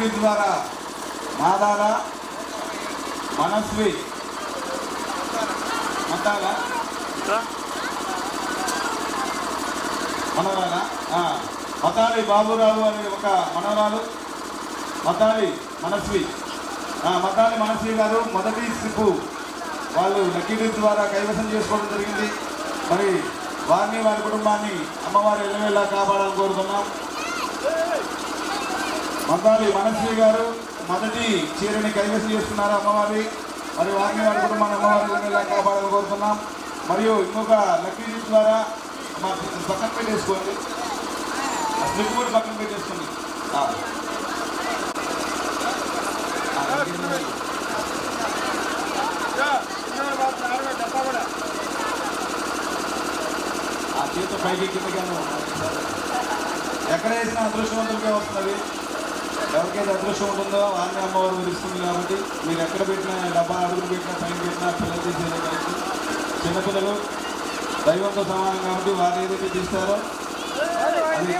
Lucky ద్వారా మాదాల మనస్వి మనవరాలా మతాలి బాబురావు అనే ఒక మనవరాలు మతాలి మనస్వి గారు మొదటి స్లిప్ వాళ్ళు లక్కీ ద్వారా కైవసం చేసుకోవడం జరిగింది. మరి వారిని వారి కుటుంబాన్ని అమ్మవారి ఎల్లవేళలా కాపాడాలని కోరుతున్నాం. మతాలి మనస్వి గారు మొదటి చీరని కైవసం చేసుకున్నారు అమ్మవారి. మరి వారిని వారి కుటుంబాన్ని అమ్మవారి ఎల్లవేళలా కాపాడాలని కోరుతున్నాం. మరియు ఇంకొక లక్కీ ద్వారా పక్కన పెట్టేసుకోండి, స్లిప్ కూడా పక్కన పెట్టేసుకోండి. ఆ చేత పైకి కిందగాను ఎక్కడ వేసినా అదృష్టవంతులకే వస్తున్నది. ఎవరికైతే అదృష్టం ఉంటుందో వారిని అమ్మవారు విధిస్తుంది. కాబట్టి మీరు ఎక్కడ పెట్టినా డబ్బా అడుగులు పెట్టినా పైన పెట్టినా పిల్లలు తీసేదే కాబట్టి చిన్నపిల్లలు దైవంతో సమానం కాబట్టి వారు ఏదైతే తీస్తారో అది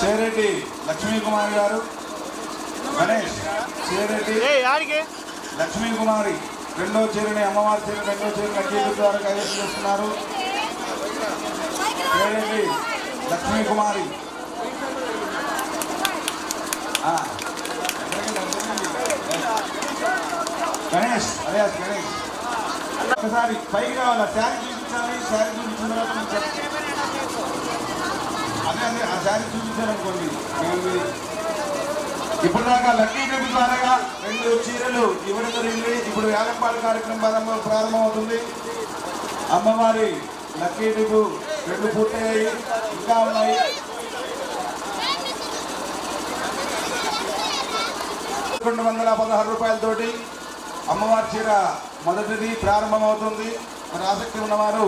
చేరెడ్డి లక్ష్మీ కుమారి గారు, గణేష్ చేరెడ్డి లక్ష్మీ కుమారి రెండో చీరని అమ్మవారి చీర రెండో చీర లక్కీ ద్వారా కైవసం చేస్తున్నారు. చేరెడ్డి లక్ష్మీ కుమారి గణేష్ అలియాస్ గణేష్. ఒకసారి పైకి రావాలి, శారీ చూపించాలి. శారీ చూపించిన తర్వాత అదే ఆ శారీ చూపించారనుకోండి. ఇప్పుడు దాకా లక్కీ ట్రిప్ ద్వారా 2 చీరలు ఇవ్వడం జరిగింది. ఇప్పుడు వేలంపాట కార్యక్రమం ప్రారంభమవుతుంది. అమ్మవారి లక్కీ ట్రిప్ 2 పూర్తయ్యాయి, ఇంకా ఉన్నాయి. ₹216 అమ్మవారి చీర మొదటిది ప్రారంభమవుతుంది. మరి ఆసక్తి ఉన్నవారు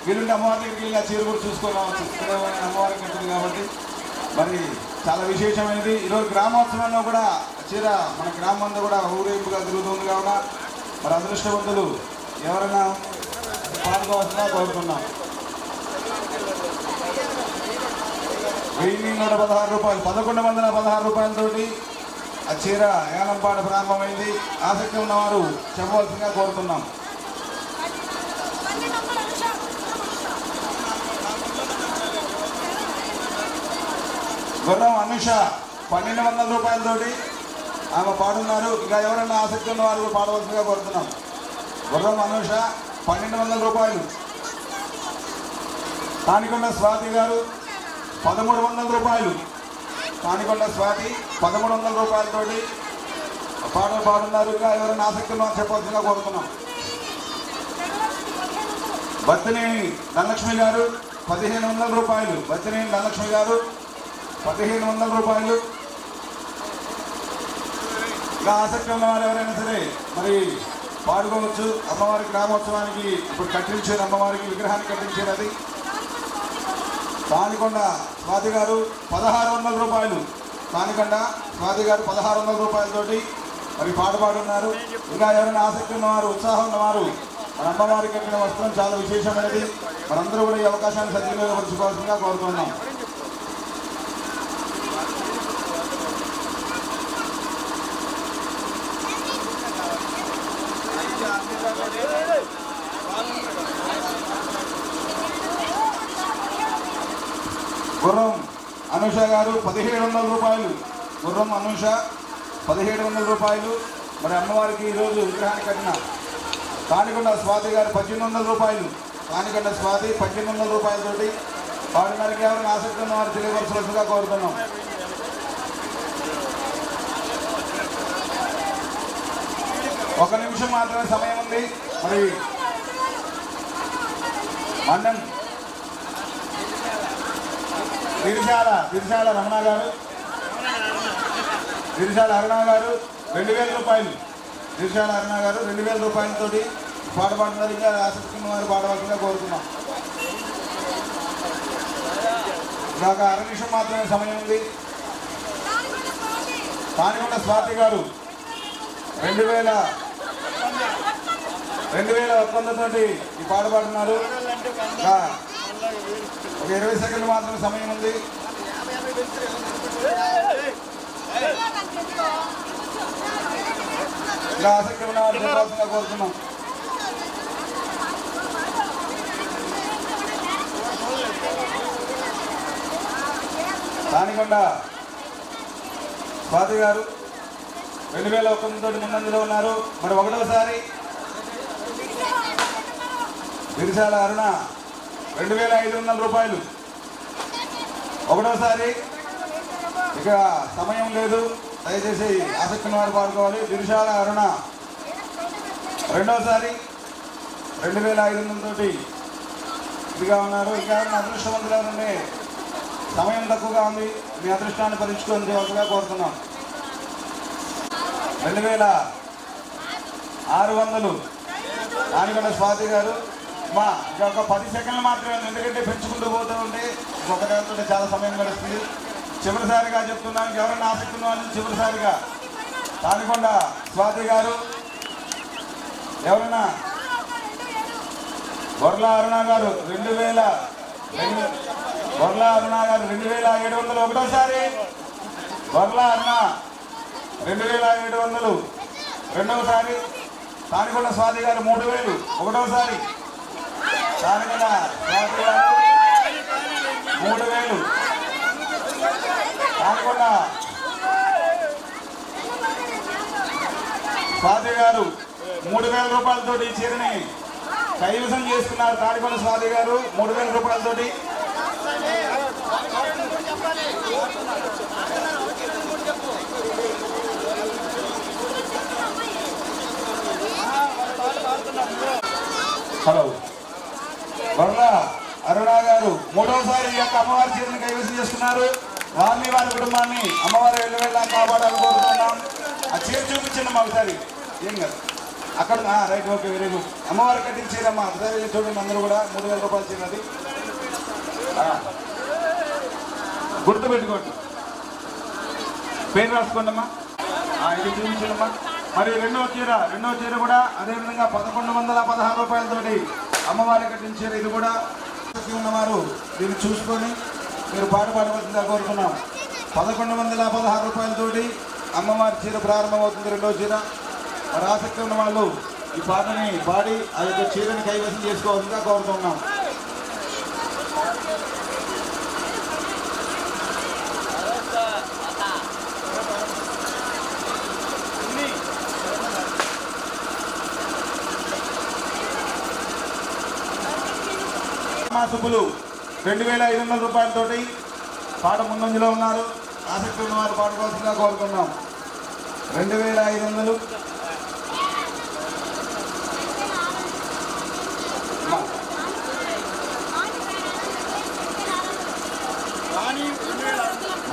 వీలుంటే అమ్మవారి దగ్గరికి వెళ్ళి ఆ చీర కూడా చూసుకోవచ్చు. అమ్మవారికి ఉంటుంది కాబట్టి మరి చాలా విశేషమైనది. ఈరోజు గ్రామోత్సవంలో కూడా చీర మన గ్రామం అంతా కూడా ఊరేంపుగా తిరుగుతుంది. కావున మరి అదృష్టవంతులు ఎవరైనా పాల్గొవలసిందిగా కోరుతున్నాం. ₹1116 ₹1116 ఆ చీర ఏలంపాట ప్రారంభమైంది. ఆసక్తి ఉన్నవారు చెప్పవలసిందిగా కోరుతున్నాం. గుర్రం అనుష ₹1200 ఆమె పాడున్నారు. ఇంకా ఎవరైనా ఆసక్తి ఉన్న వారు పాడవలసిందిగా కోరుతున్నాం. గుర్రం అనుష ₹1200. తానికొండ స్వాతి గారు ₹1300. తానికొండ స్వాతి ₹1300 పాటలు పాడున్నారు. ఇంకా ఎవరైనా ఆసక్తి ఉన్న వారు చెప్పవలసిందిగా కోరుతున్నాం. బత్తినేని ధనలక్ష్మి గారు ₹1500. బత్తినేని ధనలక్ష్మి గారు ₹1500. ఇంకా ఆసక్తి ఉన్నవారు ఎవరైనా సరే మరి పాడుకోవచ్చు. అమ్మవారి గ్రామోత్సవానికి ఇప్పుడు కట్టించారు, అమ్మవారికి విగ్రహాన్ని కట్టించారు. అది తానికొండ స్వాతి గారు ₹1600. తానికొండ స్వాతి గారు ₹1600 మరి పాట పాడున్నారు. ఇంకా ఎవరైనా ఆసక్తి ఉన్నవారు, ఉత్సాహం ఉన్నవారు మన అమ్మవారికి కట్టిన వస్త్రం చాలా విశేషమైనది. మనందరూ కూడా ఈ అవకాశాన్ని సద్వినియోగపరచుకోవాల్సిందిగా కోరుతున్నాం. గుర్రం అనుష గారు ₹1700. గుర్రం అనుష ₹1700. మరి అమ్మవారికి ఈరోజు విగ్రహాన్ని కట్టిన తానికొండ స్వాతి గారు ₹1800. తానికొండ స్వాతి ₹1800 పాడినరికి ఎవరైనా ఆసక్తి ఉన్న వారు తెలియవలసిగా కోరుతున్నాం. ఒక నిమిషం మాత్రమే సమయం ఉంది. మరి మండన్ విరిశాల రమణ గారు, విరిశాల అరుణ గారు ₹2000. విరిశాల అరుణ గారు ₹2000 పాట పాడుతున్నారు. ఇంకా ఆసక్తి ఉన్న వారు పాడవలసిందిగా కోరుతున్నాం. ఇలాగ అర నిమిషం మాత్రమే సమయం ఉంది. తానికొండ స్వాతి గారు 2000 ఒప్పందంతో ఈ పాట పాడుతున్నారు. ఒక 20 సెకండ్లు మాత్రమే సమయం ఉంది. ఇంకా ఆసక్తి ఉన్న వారు చెప్పాల్సిందిగా కోరుతున్నాం. దానికొండ స్వాతి గారు 2001 తోటి ముందంజలో ఉన్నారు. మరి ఒకటోసారి విరిశాల అరుణ 2500 రూపాయలు. ఒకటోసారి. ఇక సమయం లేదు, దయచేసి ఆసక్తి వారు పాల్గొవాలి. విరిశాల అరుణ రెండోసారి 2500 తోటి ఇదిగా ఉన్నారు. ఇంకా అదృష్టవంతులు నుండి సమయం తక్కువగా ఉంది, మీ అదృష్టాన్ని పరీక్షించుకోవాల్సిందిగా కోరుతున్నాం. 2600 దానికొండ స్వాతి గారు. మా ఇంకా ఒక 10 సెకండ్లు మాత్రమే, ఎందుకంటే పెంచుకుంటూ పోతూ ఉంటే ఒకటే చాలా సమయం గడుస్తుంది. చివరిసారిగా చెప్తున్నాను, ఎవరైనా ఆసక్తి ఉన్న వాళ్ళు చివరిసారిగా దానికొండ స్వాతి గారు. ఎవరైనా గొర్ల అరుణ గారు 2700. ఒకటోసారి గొర్ల అరుణ 2700. రెండవసారి దానికొండ స్వాతి గారు 3000. ఒకటోసారి దానికొండ స్వాతి గారు 3000. దానికొండ స్వాతి గారు 3000 రూపాయలతో ఈ చీరని కైవసం చేసుకున్నారు. దానికొండ స్వాతి గారు 3000 రూపాయలతోటి. హలో, గొర్ల అరుణ గారు మూడోసారి ఈ యొక్క అమ్మవారి చీరని కైవసం చేసుకున్నారు. వారిని వారి కుటుంబాన్ని అమ్మవారి వెళ్ళి కాపాడాలని కోరుతున్నాం. ఆ చీర చూపించండి మా ఒకసారి. ఏం కాదు అక్కడ రైట్, ఓకే, వెరీ గుడ్. అమ్మవారి కట్టిన చీరమ్మా ఒకసారి చూడండి అందరూ కూడా. 3000 రూపాయల చీర అది, గుర్తుపెట్టుకోండి, పేరు రాసుకోండి అమ్మా. ఇది చూపించండమ్మా. మరి రెండవ చీర కూడా అదేవిధంగా 1116 రూపాయలతోటి అమ్మవారి కట్టిన చీర. ఇది కూడా ఉన్నవారు దీన్ని చూసుకొని మీరు పాడవలసిందిగా కోరుతున్నాం. 1116 రూపాయలతోటి అమ్మవారి చీర ప్రారంభమవుతుంది, రెండవ చీర. మరి ఆసక్తి ఉన్న వాళ్ళు ఈ పాటని పాడి ఆ యొక్క చీరని కైవసం చేసుకోవాల్సిందిగా కోరుతున్నాం. సుబ్బులు 2500 రూపాయలతోటి పాట ముందంజలో ఉన్నారు. ఆసక్తి ఉన్న వారు పాడుకోవాల్సిందిగా కోరుతున్నాం. 2500.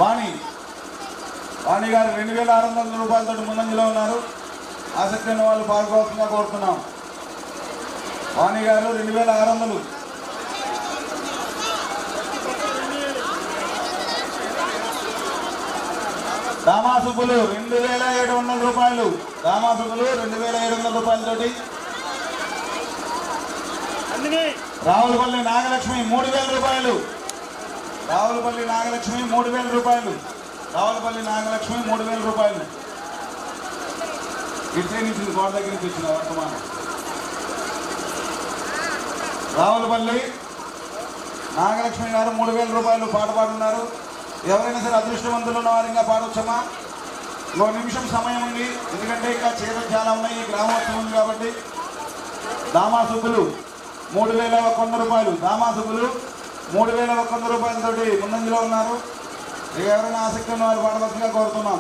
వాణి గారు 2600 రూపాయలతోటి ముందంజలో ఉన్నారు. ఆసక్తి ఉన్న వాళ్ళు పాడుకోవాల్సిందిగా కోరుతున్నాం. వాణి గారు 2600. దామాసుబ్బులు 2700 రూపాయలు. దామాసుబ్బులు 2700 రూపాయలతోటి. రావులపల్లి నాగలక్ష్మి 3000 రూపాయలు. రావులపల్లి నాగలక్ష్మి 3000 రూపాయలు. రావులపల్లి నాగలక్ష్మి 3000 రూపాయలు. ఇట్లే నుంచి గోడ దగ్గర నుంచి వచ్చిన వర్తమానం. రావులపల్లి నాగలక్ష్మి గారు 3000 రూపాయలు పాట పాడున్నారు. ఎవరైనా సరే అదృష్టవంతులు ఉన్న వారు ఇంకా పాడవచ్చమ్మా. ఇంకో నిమిషం సమయం ఉంది, ఎందుకంటే ఇంకా చీరలు చాలా ఉన్నాయి, గ్రామోత్సవం ఉంది కాబట్టి. దామాసుబ్బులు 3100 రూపాయలు. దామాసుబ్బులు 3100 రూపాయలతోటి ముందంజలో ఉన్నారు. ఎవరైనా ఆసక్తి ఉన్న వారు పాడవలసిందిగా కోరుతున్నాం.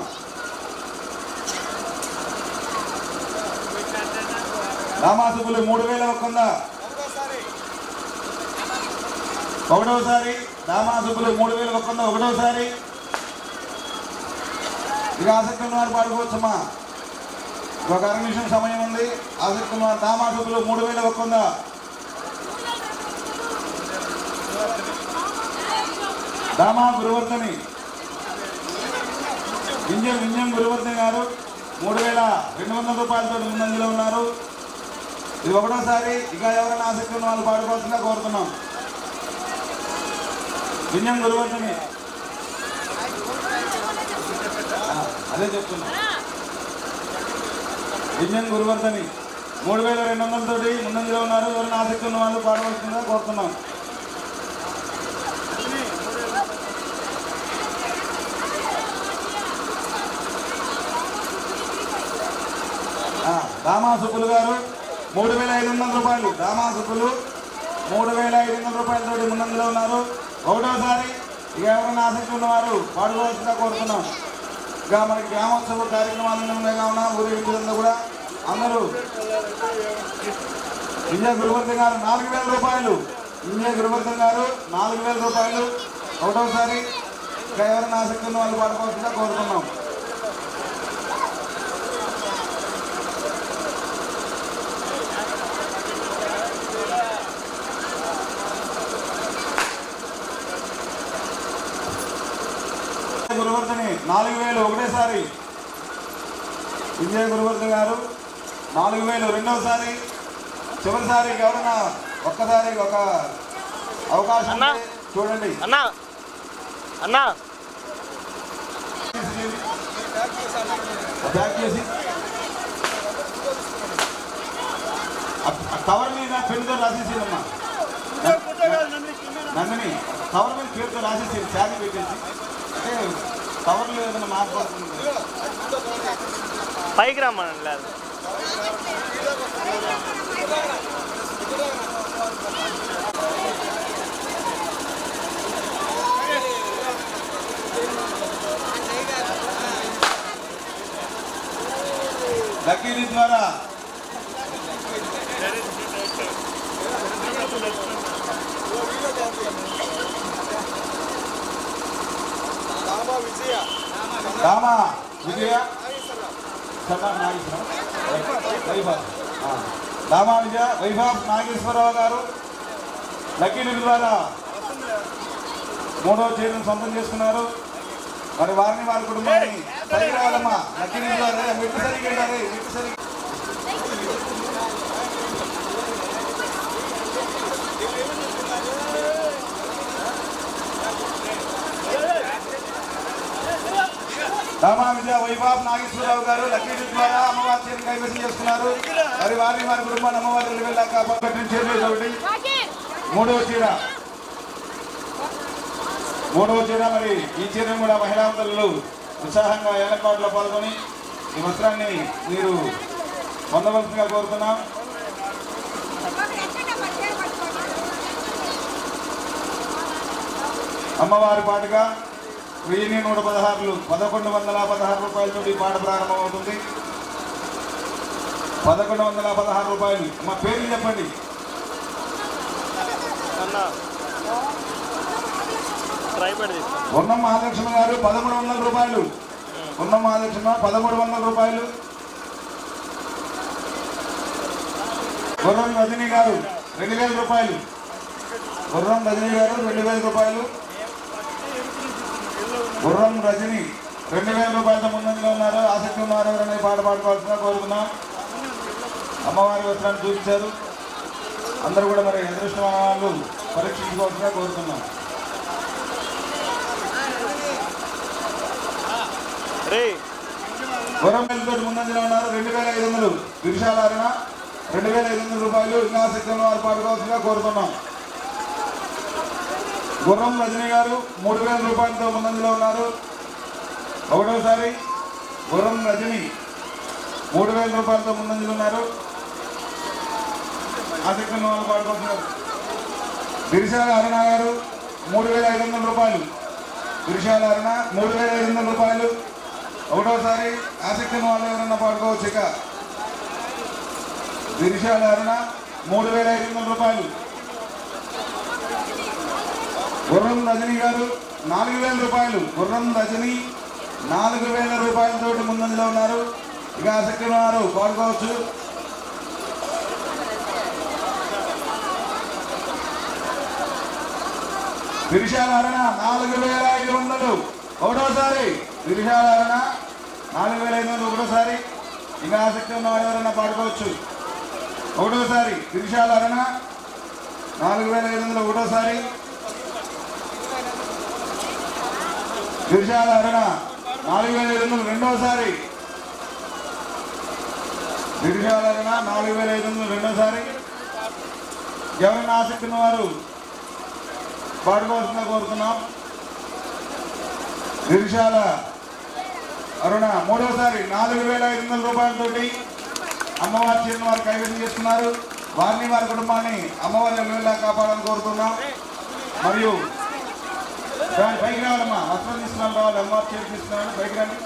దామాసుబ్బులు 3100. ఒకటోసారి దామాసుబ్బులు 3100. ఒకటోసారి. ఇక ఆసక్తి ఉన్న వారు పాడుకోవచ్చమ్మా. ఒక అర నిమిషం సమయం ఉంది. ఆసక్తి ఉన్న దామాసుబ్బులు 3100. దామా గురువర్ధని వింజం గురువర్ధని గారు 3200 రూపాయలతో ముందంజలో ఉన్నారు. ఇది ఒకటోసారి. ఇక ఎవరైనా ఆసక్తి ఉన్న వాళ్ళు పాడుకోవాల్సిందిగా కోరుతున్నాం. విజయం గురువర్ధని అదే చెప్తున్నా. విజయం గురువర్ధని 3200 తోటి ముందంజలో ఉన్నారు. ఎవరైనా ఆసక్తి ఉన్న వాళ్ళు పాడవలసిందిగా కోరుతున్నాం. దామాసుకులు గారు 3500 రూపాయలు. దామాసుకులు 3500 రూపాయలతోటి ముందంజలో ఉన్నారు. ఒకటోసారి ఇక ఎవరైనా ఆసక్తి ఉన్నవారు పాడుకోవాల్సిందిగా కోరుతున్నాం. ఇక మనకి గ్రామోత్సవ కార్యక్రమాలు ఉన్నాయి కావున ఊరి విద్యులంతా కూడా అందరూ విజయ గురువర్ధన్ గారు 4000 రూపాయలు. విజయ గురువర్ధన్ గారు 4000 రూపాయలు. ఒకటోసారి ఇక ఎవరైనా ఆసక్తి ఉన్న వాళ్ళు పాడుకోవాల్సిందిగా కోరుతున్నాం. గురువర్ధని 4000 ఒకటేసారి. విజయ గురువర్ధన్ గారు 4000 రెండవసారి. చివరిసారి ఎవరైనా ఒక్కసారి ఒక అవకాశం చూడండి. బ్యాక్ చేసి కవర్ మీద పెన్తో రాసేసేదమ్మా. నందిని కవర్ మీద పేరుతో రాసేసేది శాఖ పెట్టేసి. అంటే కవర్లో ఏదైనా మాట్లాడుతుంది పైకి రమ్మని లేదు. లక్కీ ద్వారా రామా విజయ రామా విజయ వైభవ్ నాగేశ్వరరావు గారు లక్కీ ద్వారా 3వ చైర్ను సొంతం చేసుకున్నారు. మరి వారిని వారి కుటుంబాన్ని సరిగ్గా రావాలమ్మా. లక్కీ ద్వారా మిట్టు సరిగ్గా వెళ్ళాలి. మిట్టు సరిగ్గా రామా విజయ వైభవ్ నాగేశ్వరరావు గారు లక్కీ ద్వారా అమ్మవారి చీరను కైవసం చేసుకున్నారు. మరి వారిని వారి కుటుంబాన్ని అమ్మవారి వెళ్ళాక పట్టిన చీరలు కాబట్టి 3వ చీర మరి ఈ చీరను కూడా మహిళా మండలు ఉత్సాహంగా ఏర్పాట్లో పాల్గొని ఈ వస్త్రాన్ని మీరు పొందవలసిందిగా కోరుతున్నాం. అమ్మవారి పాటుగా 1116 1116 రూపాయలతో ఈ పాట ప్రారంభమవుతుంది. 1116 రూపాయలు. మా పేర్లు చెప్పండి. ఉన్నం మహాలక్ష్మి గారు 1300 రూపాయలు. ఉన్నం మహాలక్ష్మి 1300 రూపాయలు. గుర్రం రజనీ గారు 2000 రూపాయలు. గుర్రం రజనీ గారు 2000 రూపాయలు. గుర్రం రజని 2000 రూపాయలతో ముందంజలో ఉన్నారు. ఆసక్తి ఉన్నారు. ఎవరైనా పాట పాడుకోవాల్సిన కోరుతున్నాం. అమ్మవారి వస్త్రాన్ని చూపించారు. అందరూ కూడా మరి అదృష్టమైన వాళ్ళు పరీక్షించుకోవాల్సిన కోరుతున్నాం. గుర్రం తోటి ముందంజలో ఉన్నారు. 2500 విశాల అరుణ 2500 రూపాయలు. ఇంకా ఆసక్తి ఉన్న వారు పాడుకోవాల్సిందిగా కోరుతున్నాం. గుర్రం రజనీ గారు 3000 రూపాయలతో ముందంజలో ఉన్నారు. ఒకటోసారి గుర్రం రజనీ 3000 రూపాయలతో ముందంజలో ఉన్నారు. ఆసక్తి ఉన్న వాళ్ళు పాడుకుంటున్నారు. విశాల అరుణ గారు 3500 రూపాయలు. విశాల అరుణ 3500 రూపాయలు. ఒకటోసారి ఆసక్తి ఉన్న వాళ్ళు ఎవరన్నా పాడుకోవచ్చు. ఇక విశాల అరుణ 3500 రూపాయలు. గుర్రం రజనీ గారు 4000 రూపాయలు. గుర్రం రజనీ 4000 రూపాయలతో ముందంజలో ఉన్నారు. ఇక ఆసక్తి ఉన్నారు పాడుకోవచ్చు. విశాల అరుణ 4500. ఒకటోసారి విశాల అరుణ 4500. ఒకటోసారి ఇంకా ఆసక్తి ఉన్న వారు ఎవరైనా పాడుకోవచ్చు. ఒకటోసారి విశాల అరుణ 4500. ఒకటోసారి గిరిజాల అరుణ 4500 రెండోసారి. గిరిజాల అరుణ 4500 రెండోసారి. ఎవరైనా ఆసక్తి ఉన్న వారు పాడుకోవాల్సిందిగా కోరుతున్నాం. గిరిజాల అరుణ మూడోసారి 4500 రూపాయలతోటి అమ్మవారి చీరను వారు కైవసం చేస్తున్నారు. వారిని వారి కుటుంబాన్ని అమ్మవారి ఎల్లవేళలా కాపాడాలని కోరుతున్నాం. మరియు దాని పైకి రావాలమ్మా, వస్త్రం తీసుకున్నాను రావాలి. అమ్మవారి చీర తీసుకున్నాను, పైకి రండి.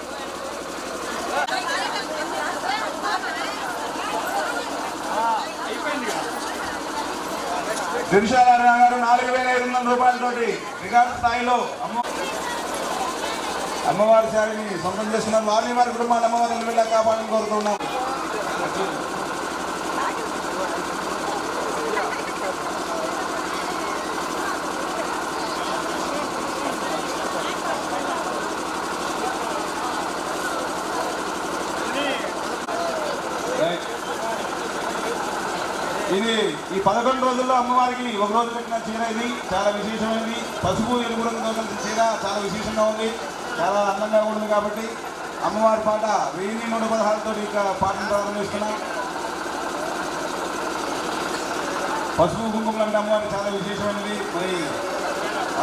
గిరిజాల అరుణ గారు 4500 రూపాయలతోటి రికార్డు స్థాయిలో అమ్మవారి శారీని సొంతం చేస్తున్నారు. వారిని వారి కుటుంబాన్ని అమ్మవారి ఎల్లవేళలా కాపాడాలని కోరుతున్నాం. ఇది ఈ 11 రోజుల్లో అమ్మవారికి ఒక రోజు పెట్టిన చీర. ఇది చాలా విశేషమైనది. పసుపు ఎరుపు రంగుతో కలిసిన చీర చాలా విశేషంగా ఉంది, చాలా అందంగా ఉంటుంది. కాబట్టి అమ్మవారి పాట 1116తో ఇక పాటను ప్రారంభిస్తున్నాం. పసుపు కుంకుమలు అంటే అమ్మవారికి చాలా విశేషమైనది. మరి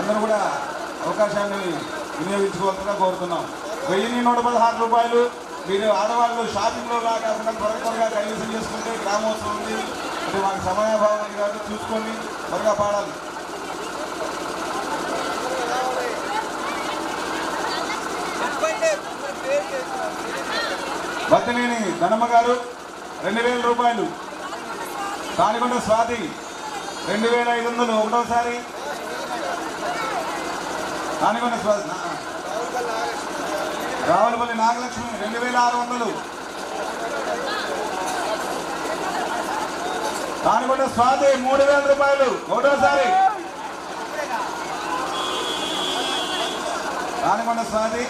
అందరూ కూడా అవకాశాన్ని వినియోగించుకోవాల్సిందిగా కోరుతున్నాం. 1116 రూపాయలు. మీరు ఆడవాళ్ళు షాపింగ్లో కాకుండా త్వరగా కైవసం చేసుకుంటే గ్రామోత్సవం ఉంది అంటే మాకు సమయాభావం ఉంది కాబట్టి చూసుకొని త్వరగా పాడాలి. బత్తనేని ధనమ్మ గారు 2000 రూపాయలు. తానికొండ స్వాతి 2500 ఒకటోసారి. తానికొండ స్వాతి. రావులపల్లి నాగలక్ష్మి 2600. తానికొండ స్వాతి 3000 రూపాయలు ఒకటోసారి. తానికొండ స్వాతి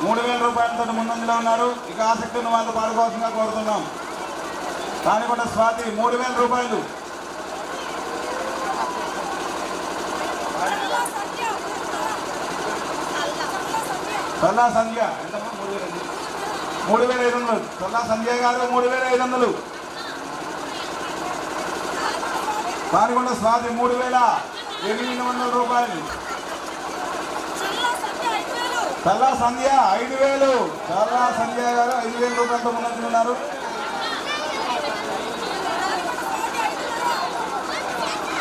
3000 రూపాయలతో ముందంజలో ఉన్నారు. ఇక ఆసక్తి ఉన్న వాళ్ళు పాడుకోవాల్సిందిగా కోరుతున్నాం. తానికొండ స్వాతి 3000 రూపాయలు. చల్లా సంధ్య 3500. చల్లా సంధ్య గారు 3500. తానికొండ స్వాతి 3800 రూపాయలు. చల్లా సంధ్య 5000. చల్లా సంధ్య గారు 5000 రూపాయలతో ముందున్నారు.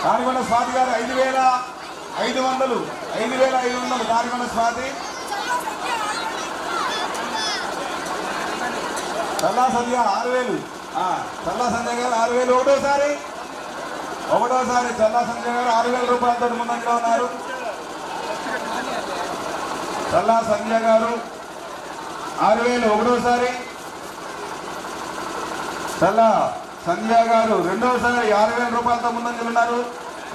తానికొండ స్వాతి గారు 5500. 5500 తానికొండ స్వాతి. చల్లా సంధ్య 6000. చల్లా సంధ్య గారు 6000 ఒకటోసారి. చల్లా సంధ్య గారు 6000 రూపాయలతో ముందంజలో ఉన్నారు. చల్లా సంధ్య గారు 6000 ఒకటోసారి. చల్లా సంధ్య గారు రెండోసారి 6000 రూపాయలతో ముందంజలో ఉన్నారు.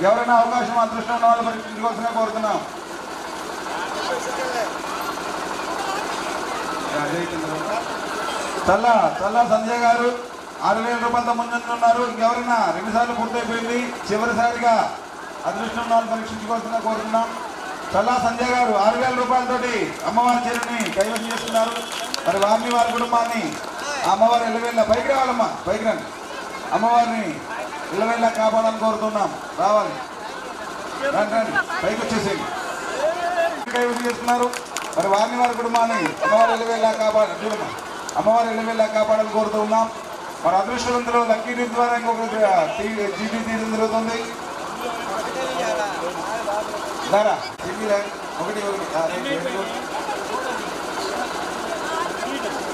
ఎవరైనా అవకాశం అదృష్టం ఉన్న వాళ్ళు పరీక్షించుకోవాల్సిందిగా కోరుతున్నాం. చల్లా సంధ్య గారు 6000 రూపాయలతో ముందంజలో ఉన్నారు. ఇంకెవరైనా 2 సార్లు పూర్తయిపోయింది. చివరిసారిగా అదృష్టం ఉన్న వాళ్ళు పరీక్షించుకోవాల్సిందిగా కోరుతున్నాం. చల్లా సంధ్య గారు 6000 రూపాయలతోటి అమ్మవారి చీరని కైవసం చేస్తున్నారు. మరి వారిని వారి కుటుంబాన్ని అమ్మవారి ఎల్లవేళలా పైకి రావాలమ్మా, పైకి రండి. అమ్మవారిని ఎల్లవేళలా కాపాడాలని కోరుతున్నాం. రావాలి, రండి రండి, పైకి వచ్చేసేయండి. కైవసం చేస్తున్నారు. మరి వారిని వారి కుటుంబాన్ని అమ్మవారి ఎల్లవేళలా అమ్మవారి ఎల్లవేళలా కాపాడాలని కోరుతూ ఉన్నాం. మరి అదృష్టవంతులు లక్కీ టీం ద్వారా ఇంకొక జీటీ తీయడం జరుగుతుంది.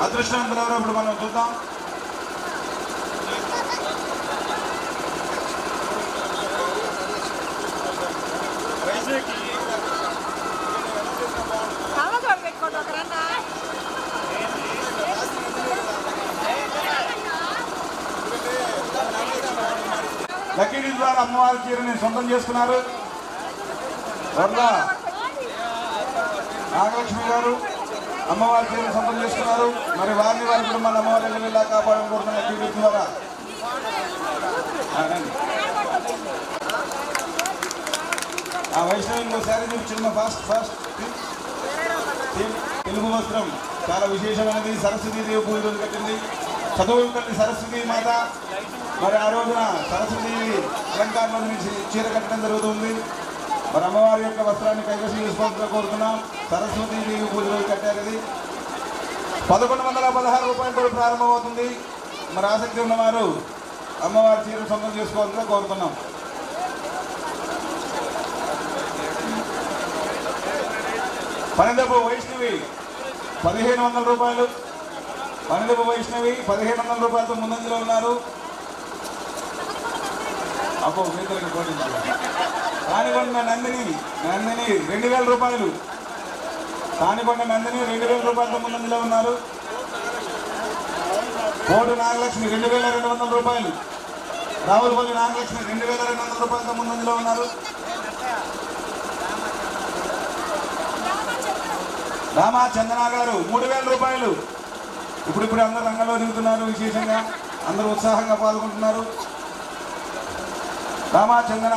అదృష్టవంతులు ఎవరో ఇప్పుడు మనం చూద్దాం. లక్కీ టీం ద్వారా అమ్మవారి చీరని సొంతం చేసుకున్నారు. నాగలక్ష్మి గారు అమ్మవారి చీరని సొంతం చేసుకున్నారు. మరి వారిని వారి కుటుంబాన్ని అమ్మవారి ఎల్లవేళలా కాపాడాలని కోరుతున్న లక్కీ టీం ద్వారా వైష్ణవి శారీ చూపించమ్మా. ఫాస్ట్ తెలుగు వస్త్రం చాలా విశేషమైనది. సరస్వతీదేవి పూజ రోజు కట్టింది. చదువుల తల్లి సరస్వతీ మాత. మరి ఆ రోజున సరస్వతీదేవి అలంకారంలో నుంచి చీర కట్టడం జరుగుతుంది. మరి అమ్మవారి యొక్క వస్త్రాన్ని కైవసం చేసుకోవాలని కోరుతున్నాం. సరస్వతీదేవి పూజ రోజు కట్టారు. ఇది 1116 రూపాయలతో ప్రారంభమవుతుంది. మరి ఆసక్తి ఉన్నవారు అమ్మవారి చీర సొంతం చేసుకోవాలని కోరుతున్నాం. పనిదపు వైష్ణవి 1500 రూపాయలు. పనిదపు వైష్ణవి 1500 రూపాయలతో ముందంజలో ఉన్నారు. అబ్బో మీతో పోటీంచారు. తానికొండ నందిని 2000 రూపాయలు. తానికొండ నందిని 2000 రూపాయలతో ముందంజలో ఉన్నారు. కోటు నాగలక్ష్మి 2200 రూపాయలు. రావులపల్లి నాగలక్ష్మి 2200 రూపాయలతో ముందంజలో ఉన్నారు. రామా చందన గారు 3000 రూపాయలు. ఇప్పుడు అందరూ రంగంలో దిగుతున్నారు. విశేషంగా అందరూ ఉత్సాహంగా పాల్గొంటున్నారు. రామా చందన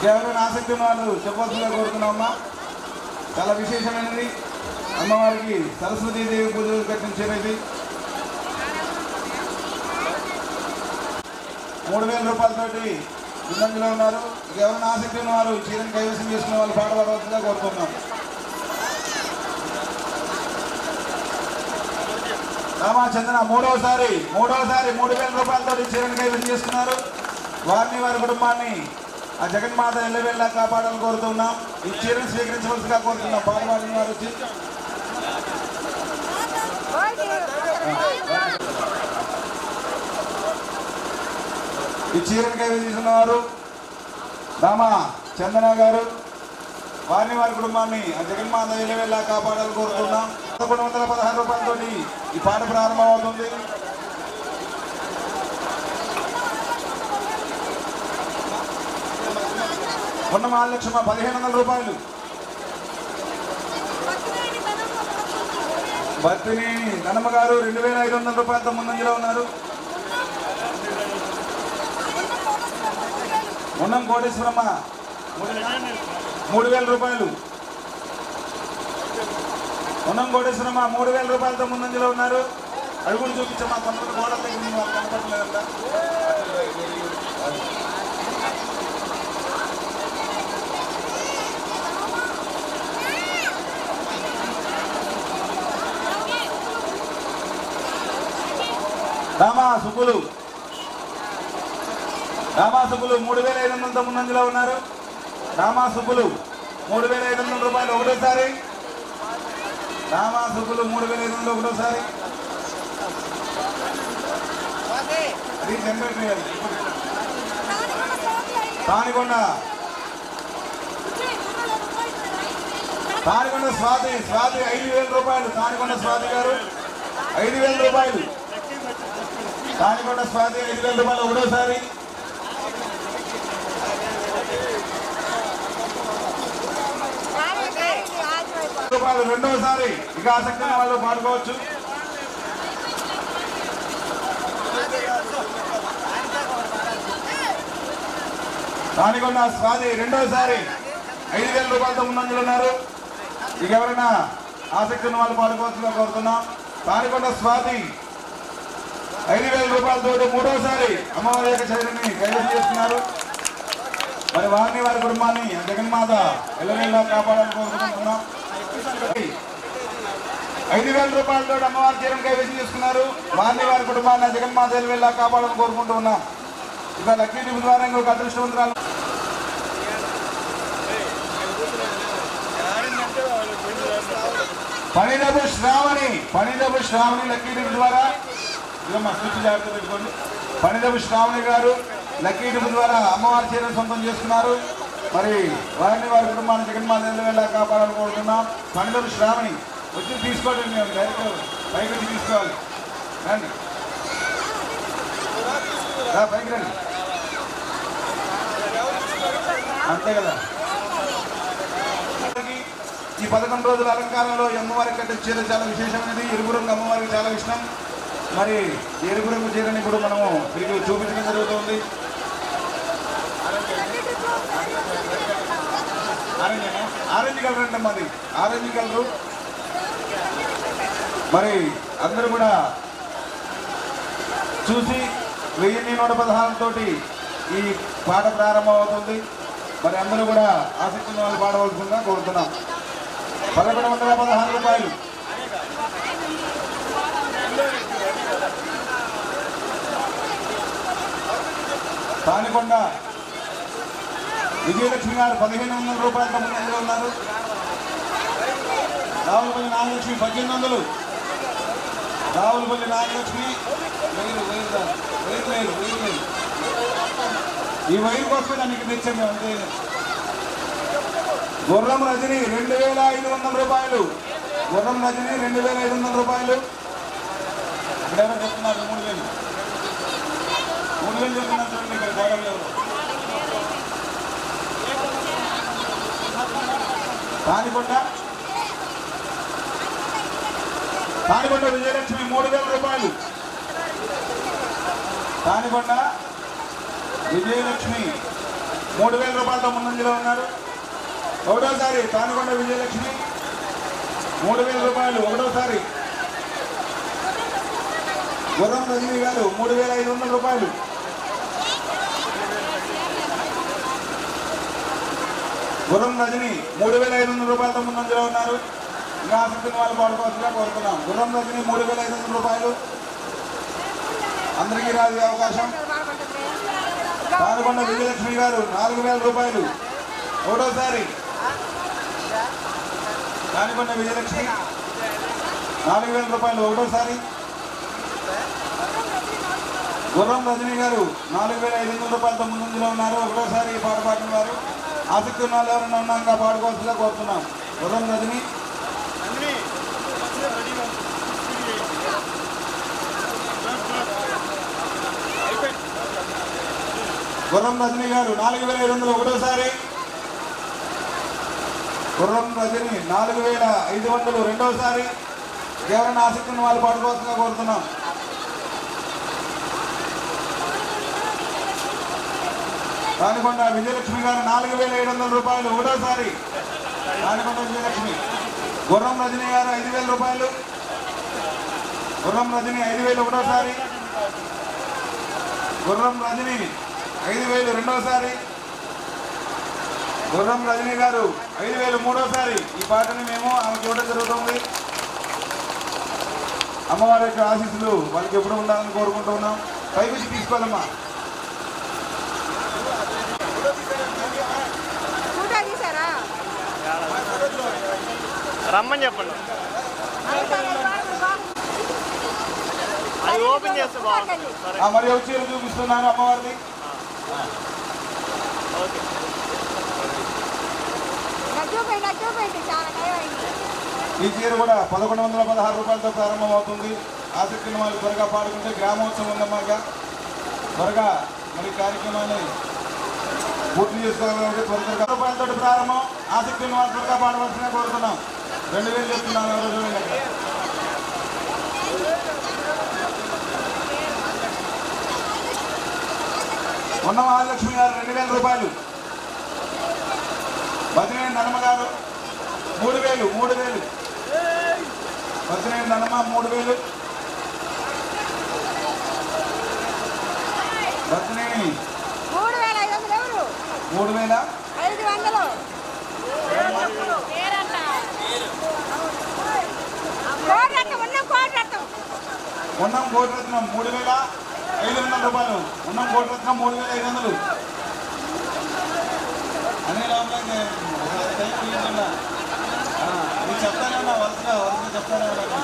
ఎవరైనా ఆసక్తి ఉన్న వాళ్ళు చెప్పవలసిందిగా కోరుతున్నామమ్మా. చాలా విశేషమైనది. అమ్మవారికి సరస్వతీదేవి పూజలు కట్టిన చీర ఇది. 3000 రూపాయలతోటి ముందంజలో ఉన్నారు. ఎవరైనా ఆసక్తి ఉన్నవారు చీరను కైవసం చేసుకునే వాళ్ళు పాట పాడవలసిందిగా కోరుతున్నాం. రామచంద్ర మూడవసారి 3000 రూపాయలతో చీరను కైవసం చేసుకున్నారు. వారిని వారి కుటుంబాన్ని ఆ జగన్మాత ఎల్లవేళ్ళ కాపాడాలని కోరుతున్నాం. ఈ చీరను స్వీకరించవలసిగా కోరుతున్నాం. పాట పాడిన వారు వచ్చి ఈ చీరను కైవసం చేసుకున్నవారు రామ చందన గారు. వారిని వారి కుటుంబాన్ని ఆ జగన్మాత ఎల్లవేళ్ళ కాపాడాలని కోరుతున్నాం. 1116 రూపాయలతో ఈ పాట ప్రారంభమవుతుంది. కొండ మహాలక్ష్మ 1500 రూపాయలు. భర్తినేని ధనమ్మ గారు 2500 రూపాయలతో ముందంజలో ఉన్నారు. ఉన్నం కోటేశ్వరమ్మ 3000 రూపాయలు. ఉన్నం కోటేశ్వరమ్మ 3000 రూపాయలతో ముందంజలో ఉన్నారు. అడుగులు చూపించమ్మా. కొంతమంది గోడల దగ్గర కనపడలేదంట. రామా సుబ్బులు 3500తో ముందంజలో ఉన్నారు. రామా సుబ్బులు 3500 రూపాయలు ఒకటోసారి. రామా సుబ్బులు 3500 ఒకటోసారి. అది జనరేటర్. తానికొండ స్వాతి 5000 రూపాయలు. తానికొండ స్వాతి గారు 5000 రూపాయలు. తానికొండ స్వాతి 5000 రూపాయలు ఒకటోసారి. రూపాయలు రెండోసారి. ఇక ఆసక్తి ఉన్న వాళ్ళు పాడుకోవచ్చు. తానికొండ స్వాతి రెండోసారి 5000 రూపాయలతో ముందంజలు ఉన్నారు. ఇక ఎవరైనా ఆసక్తి ఉన్న వాళ్ళు పాడుకోవచ్చుగా కోరుతున్నాం. తానికొండ స్వాతి 5000 రూపాయలతో మూడోసారి అమ్మవారి యొక్క చైతన్యాన్ని కైవసం చేస్తున్నారు. మరి వారిని వారి కుటుంబాన్ని జగన్మాత ఎల్లవేళ్ళ కాపాడాలని కోరుకుంటున్నాం. 5000 రూపాయలతో అమ్మవారి చీరను కైవసం చేసుకున్నారు. వారిని వారి కుటుంబాన్ని జగన్మాత ఎల్లవేళ్ళ కాపాడాలని కోరుకుంటూ ఉన్నాం. ఇక లక్కీ టిప్ ద్వారా ఇంకొక అదృష్టవంతురాలు పనిదపు శ్రావణి లక్కీ టిప్ ద్వారా ఇదమ్మా స్విచ్ జాగ్రత్త పెట్టుకోండి. పనిదపు శ్రావణి గారు లక్కీ టిప్ ద్వారా అమ్మవారి చీరను సొంతం చేసుకున్నారు. మరి వారిని వారి కుటుంబాన్ని జగన్మాత ఎల్లవేళ్ళ కాపాడాలని కోరుతున్నాం. పనిదపు శ్రావణి వచ్చి తీసుకోండి. మేము డైరెక్ట్ పైకి వచ్చి తీసుకోవాలి. రండి పైకి రండి. అంతే కదా. ఈ 11 రోజుల అలంకారంలో అమ్మవారికి కట్టే చీర చాలా విశేషమైనది. ఎరుపు రంగు అమ్మవారికి చాలా ఇష్టం. మరి ఎరుపు రంగు చీరని ఇప్పుడు మనము మీకు చూపించడం జరుగుతుంది. ఆరెంజ్ కలర్ అంటే మరి ఆరెంజ్ కలరు. మరి అందరూ కూడా చూసి 1116 ఈ పాట ప్రారంభం అవుతుంది. మరి అందరూ కూడా ఆసక్తి ఉన్న వాళ్ళు పాడవలసిందిగా కోరుతున్నాం. 1116 రూపాయలు. తానికొండ విజయలక్ష్మి గారు 1500 రూపాయలతో ముందు ఉన్నారు. రావులపల్లి నాగలక్ష్మి 1800. రావులపల్లి నాగలక్ష్మి వేరు. ఈ వైరు కోసమే దానికి తెచ్చాము అంతే. గుర్రం రజని 2500 రూపాయలు. గుర్రం రజని 2500 రూపాయలు. ఇక్కడేమో చెప్తున్నారు 3000 చెప్తున్నారు చూడండి. ఇక్కడ గోడలు తానికొండ విజయలక్ష్మి 3000 రూపాయలు. తానికొండ విజయలక్ష్మి 3000 రూపాయలతో ముందంజలో ఉన్నారు. ఒకటోసారి తానికొండ విజయలక్ష్మి 3000 రూపాయలు. ఒకటోసారి గుర్రం రజనీ గారు 3500 రూపాయలు. గుర్రం రజని 3500 రూపాయలతో ముందంజలో ఉన్నారు. ఇంకా ఆసక్తిని వాళ్ళు పాడుకోవాల్సిందిగా కోరుతున్నాం. గుర్రం రజని 3500 రూపాయలు. అందరికీ రాజే అవకాశం. తానికొండ విజయలక్ష్మి గారు 4000 రూపాయలు. ఒకటోసారి తానికొండ విజయలక్ష్మి 4000 రూపాయలు. ఒకటోసారి గుర్రం రజనీ గారు 4500 రూపాయలతో ముందంజలో ఉన్నారు. ఒకటోసారి పాట పాడిన వారు ఆసక్తి ఉన్న వాళ్ళు ఎవరైనా ఉన్నాక పాడుకోవాల్సిందిగా కోరుతున్నాం. గుర్రం రజని గుర్రం రజనీ గారు 4500. ఒకటోసారి గుర్రం రజని 4500. రెండోసారి ఎవరైనా ఆసక్తి ఉన్న వాళ్ళు పాడుకోవాల్సిందిగా కోరుతున్నాం. తానికొండ విజయలక్ష్మి గారు 4700 రూపాయలు. ఒకటోసారి తానికొండ విజయలక్ష్మి. గుర్రం రజనీ గారు 5000 రూపాయలు. గుర్రం రజని 5000. ఒకటోసారి గుర్రం రజని 5000. రెండోసారి గుర్రం రజనీ గారు 5000. మూడోసారి ఈ పాటని మేము ఆమెకు ఇవ్వడం జరుగుతుంది. అమ్మవారి యొక్క ఆశీస్సులు వాళ్ళకి ఎప్పుడు ఉండాలని కోరుకుంటూ ఉన్నాం. పైకి తీసుకోవాలమ్మా. రమ్మని చెప్పండి. అది ఓపెన్ చేస్తే బాగుంటుంది. మరి వచ్చి చూపిస్తున్నాను అమ్మవారిని. ఈ చీర కూడా 1116 రూపాయలతో ప్రారంభం అవుతుంది. ఆసక్తిని వాళ్ళు త్వరగా పాడుకుంటే గ్రామోత్సవం ఉందన్నమాట. త్వరగా మరి కార్యక్రమాన్ని పూర్తి చేసుకోవాలంటే త్వరగా రూపాయలతో ప్రారంభం. ఆసక్తిని వాళ్ళు త్వరగా పాడవలసిన కోరుతున్నాం. 2000 చెప్తున్నాను. ఉన్న మహాలక్ష్మి గారు 2000 రూపాయలు. బతినేని నన్నమ్మ గారు 3000. బతినేని నన్నమ్మ 3000. బతినేని 3500. 3500. ఉన్నం కోటిరత్నం 3500 రూపాయలు. ఉన్నం కోటిరత్నం 3500. అనే లోపల చెప్తానే ఉన్నా వరుసగా చెప్తానే ఉన్నా.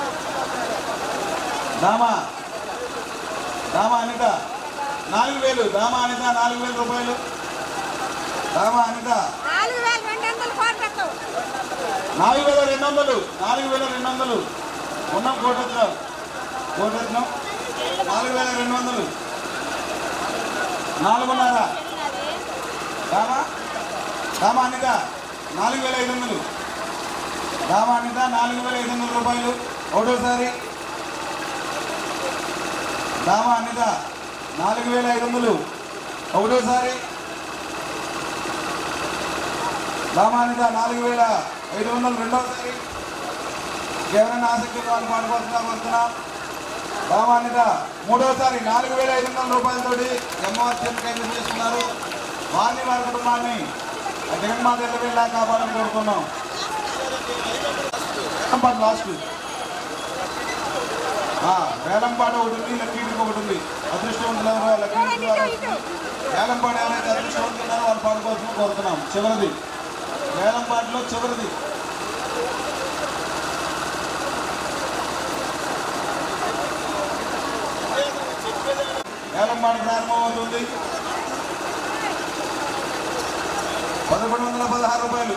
దామా అనిత 4000. దామా అనిత 4000 రూపాయలు. దామా అనిత 4200. ఉన్నం కోటిరత్నం 4200. 4.5. దామా అనిత 4500. దామా అనిత 4500 రూపాయలు. ఒకటోసారి దామా అనిత 4500. ఒకటోసారి రామానిద 4,500 రెండోసారి. ఎవరైనా ఆసక్తి వాళ్ళు పాడుకోవాల్సిన రామానిద మూడోసారి 4,500 రూపాయలతోటి అమ్మవారి చేతికి చేస్తున్నారు. వారిని వారి కుటుంబాన్ని జగన్మాత ఎల్లవేళ కాపాడని కోరుకున్నాం. లాస్ట్ వేలంపాట ఒకటి ఉంది, లక్కీడికి ఒకటి ఉంది. అదృష్టవంతులు ఎవరో లక్కీ వేలంపాట ఎవరైతే అదృష్టవంతున్నారో వాళ్ళు పాడుకోవాల్సిన కోరుతున్నాం. చివరిది వేలంపాటలో చివరిది. వేలంపాట ప్రారంభమవుతుంది. 1,116 రూపాయలు.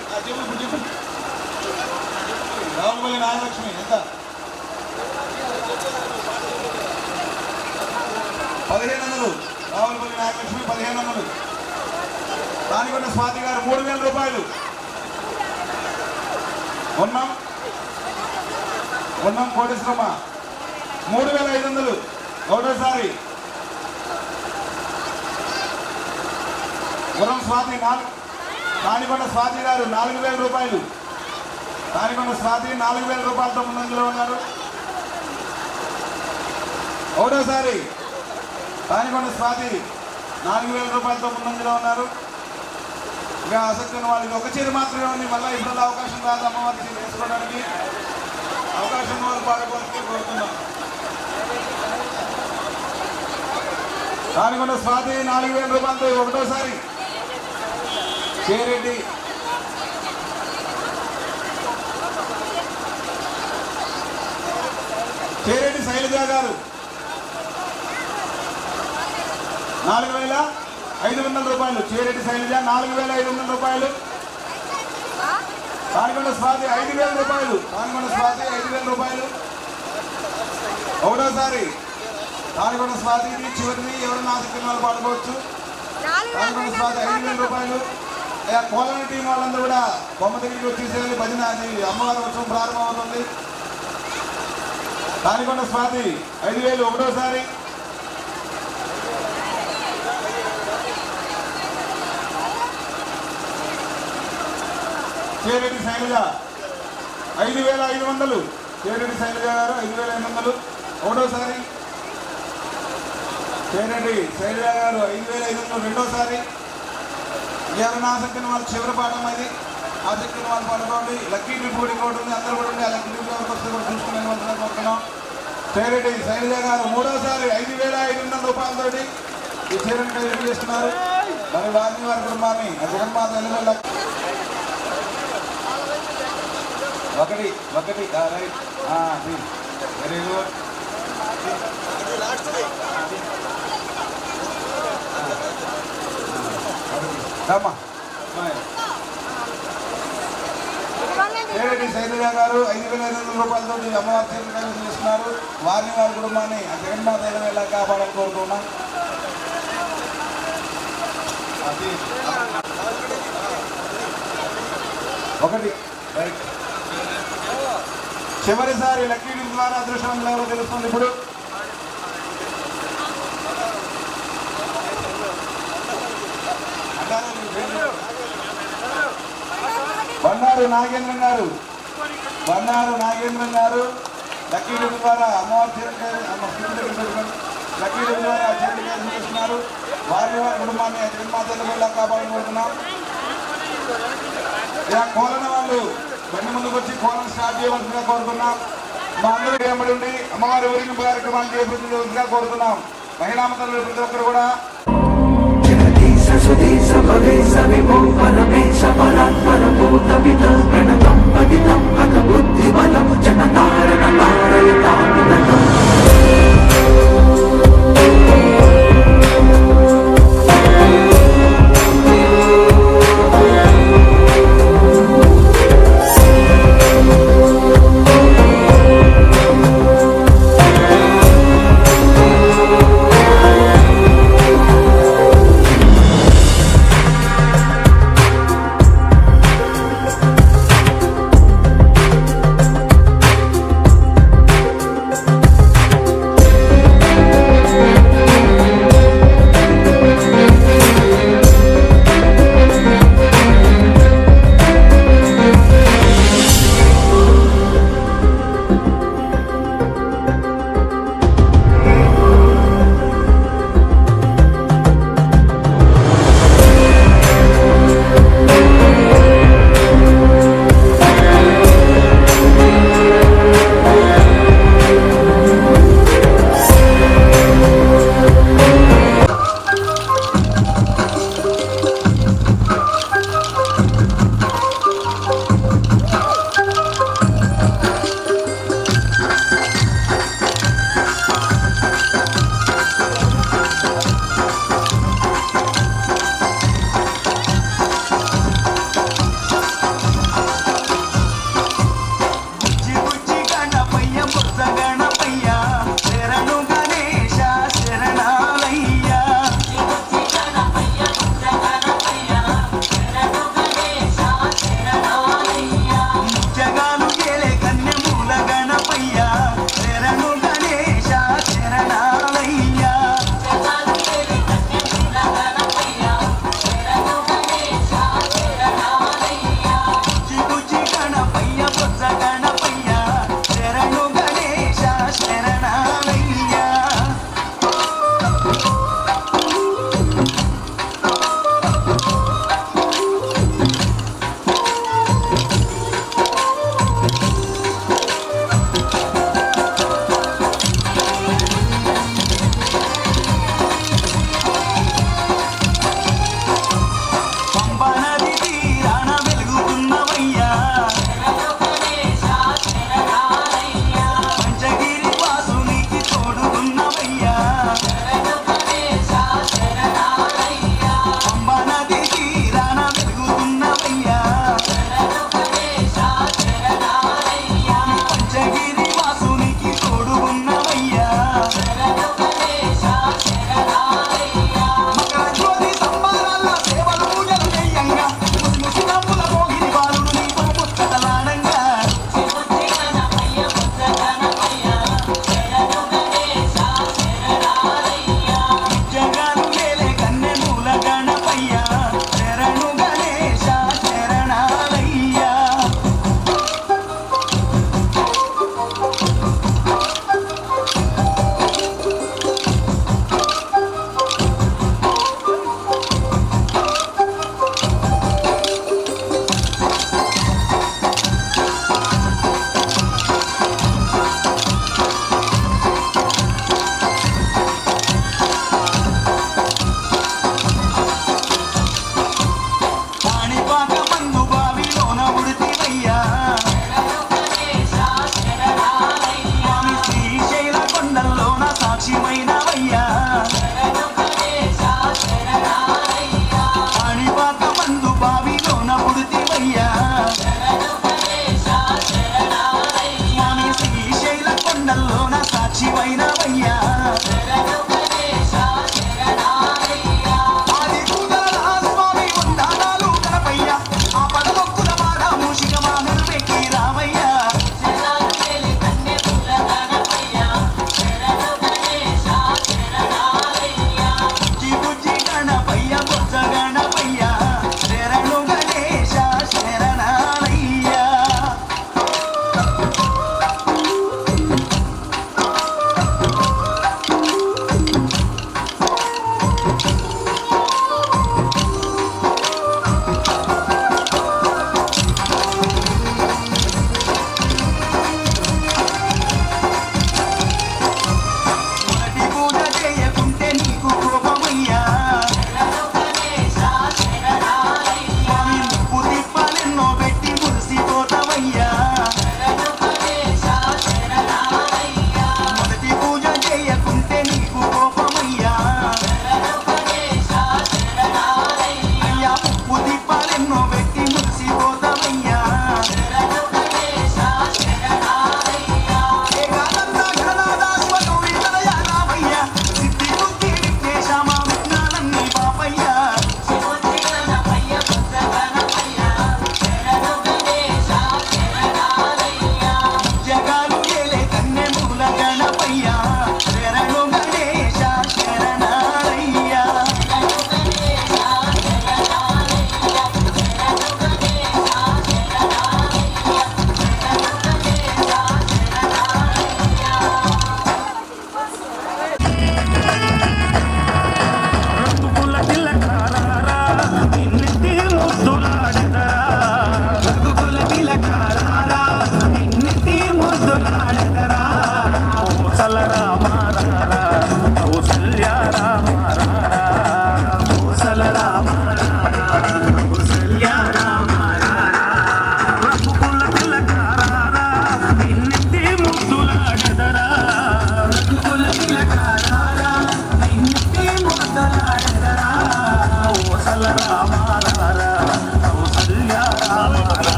రావులపల్లి నాగలక్ష్మి ఎంత? 1,500. రావులపల్లి నాగలక్ష్మి 1,500. దానికొండ స్వాతి గారు 3,000 రూపాయలు. ఉన్నాం కోటేశ్వరమ్మ 3,500. ఒకటోసారి గురం స్వాతి దానికొండ స్వాతి గారు 4,000 రూపాయలు. దానికొండ స్వాతి 4,000 రూపాయలతో ముందంజలో ఉన్నారు. ఒకటోసారి దానికొండ స్వాతి 4,000 రూపాయలతో ముందంజలో ఉన్నారు. ఇక ఆసక్తి ఉన్న వాళ్ళకి ఒక చీర మాత్రమే ఉంది. మళ్ళీ ఇప్పుడు అవకాశం రాదు అమ్మవారి చీర వేసుకోవడానికి. అవకాశం ఉన్న వాళ్ళు పాడుకోవాలని కోరుతున్నాం. దానికొండ స్వాతి 4,000 రూపాయలతో ఒకటోసారి. చేరెడ్డి శైలజ గారు 4,500 రూపాయలు. చేరెడ్డి శైలజ 4,500 రూపాయలు. దానికొండ స్వాతి 5,000 రూపాయలు. దానికొండ స్వాతి 5,000 రూపాయలు. ఒకటోసారి దానికొండ స్వాతి చివరిది. ఎవరైనా ఆసక్తి వాళ్ళు పాడుకోవచ్చు. దానికొండ స్వాతి 5,000 రూపాయలు. కోలని టీం వాళ్ళందరూ కూడా బొమ్మ దగ్గరికి వచ్చేసేయాలి. భజన అది అమ్మవారి ఉత్సవం ప్రారంభం అవుతుంది. దానికొండ స్వాతి 5,000 ఒకటోసారి. చేరెడ్డి శైలజ 5,500. చేరెడ్డి శైలజ గారు 5,500 ఒకటోసారి. చేరెడ్డి శైలజ గారు 5,500 రెండోసారి. ఎవరైనా ఆసక్తిని వాళ్ళు చివరి పాఠం అది. ఆసక్తిని వాళ్ళు పాడుకోండి. లక్కీ ట్రిప్ కూడా ఇంకోటి ఉంది. అందరూ కూడా ఉంది. ఆ లక్కీ ట్రిప్ ఎవరికి వస్తే కూడా చూసుకునే కోరుతున్నాం. చేరెడ్డి శైలజ గారు మూడోసారి 5,500 రూపాయలతోటి ఈ చీరను ఖరీదు చేస్తున్నారు. మరి వారిని వారి కుటుంబాన్ని జగన్మాత ఎల్లవేళ ఒకటి right very good. Chereddy Shailaja గారు 5,500 రూపాయలతో అమ్మవారి చీరను ఖరీదు చేస్తున్నారు. వారిని వారి కుటుంబాన్ని జగన్మాత ఎల్లవేళ కాపాడాలని కోరుకున్నాం. ఒకటి రైట్. చివరిసారి లక్కీ డ్రా ద్వారా అదృష్టం ఎవరో తెలుస్తుంది. ఇప్పుడు బండారు నాగేంద్రన్ గారు లక్కీ డ్రా ద్వారా అమ్మవారి చీరను లక్కీ డ్రా ద్వారా చీరను చేస్తున్నారు. వారి వారి కుటుంబాన్ని జగన్మాత ఎల్లవేళ కాపాడుకుంటున్నాం. కోలన వాళ్ళు బండి ముందుకు వచ్చి కోలం స్టార్ట్ చేయవలసిందిగా కోరుతున్నాం. మా అందరూ వెంబడి ఉండి అమ్మవారి ఊరికి కార్యక్రమాలు చేపట్టిగా కోరుతున్నాం. మహిళా మంత్రులు ప్రతి ఒక్కరు కూడా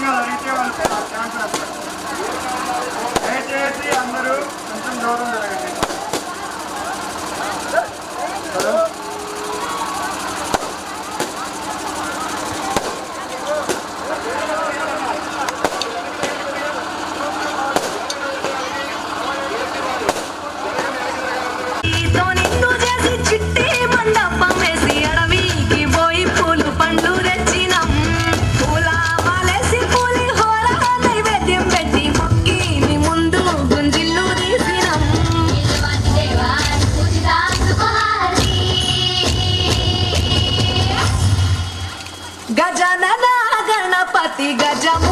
సంఘాలు అడిగితే వాళ్ళు ఛాన్స్ వేస్తారు. దయచేసి అందరూ కొంచెం దూరం జరగండి. గజనన గణపతి గజము